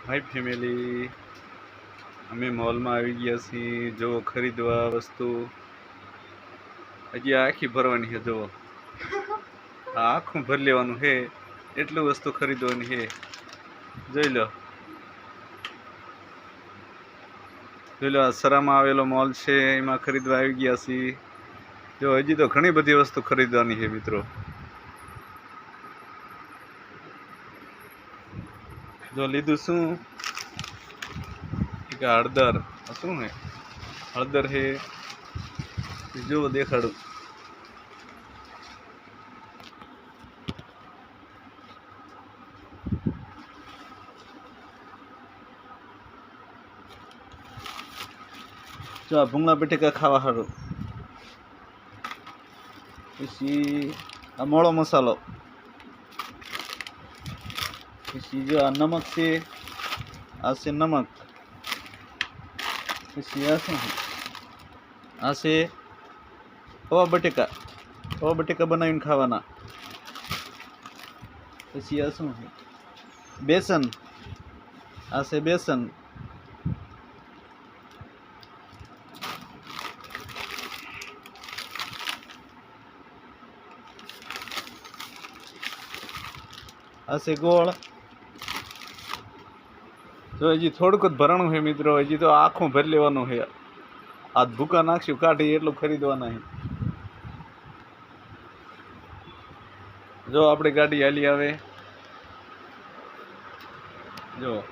હાય family, અમે મોલમાં આવી ગયા છીએ. જો ખરીદવા વસ્તુ હજી આખી ભરવાની છે. જુઓ, આ આખું ભરી લેવાનું છે. એટલું વસ્તુ ખરીદવાની છે. જોઈ લો, જોઈ લો. આ સરામાં આવેલો મોલ છે, એમાં ખરીદવા આવી ગયા છીએ. જો હજી તો ઘણી બધી વસ્તુ ખરીદવાની છે મિત્રો. જો લીધું શું કે હળદર. શું હે? હળદર હે. જો દેખાડું. જો આ ભૂંગળા બટેકા ખાવા સારું. પછી આ મોળો મસાલો. પછી જો આ નમક છે, આ છે નમક. પછી આ શું છે? આ છે પૌવા બટેકા. પૌવા બટેકા બનાવીને ખાવાના. પછી આ શું છે? બેસન. આ છે બેસન. આ છે ગોળ. જો હજી થોડુંક જ ભરણું છે મિત્રો. હજી તો આખું ભરી લેવાનું છે. આ ભૂકા નાખશું કાઢી એટલું ખરીદવાના છે. જો આપણી ગાડી હાલી આવે. જો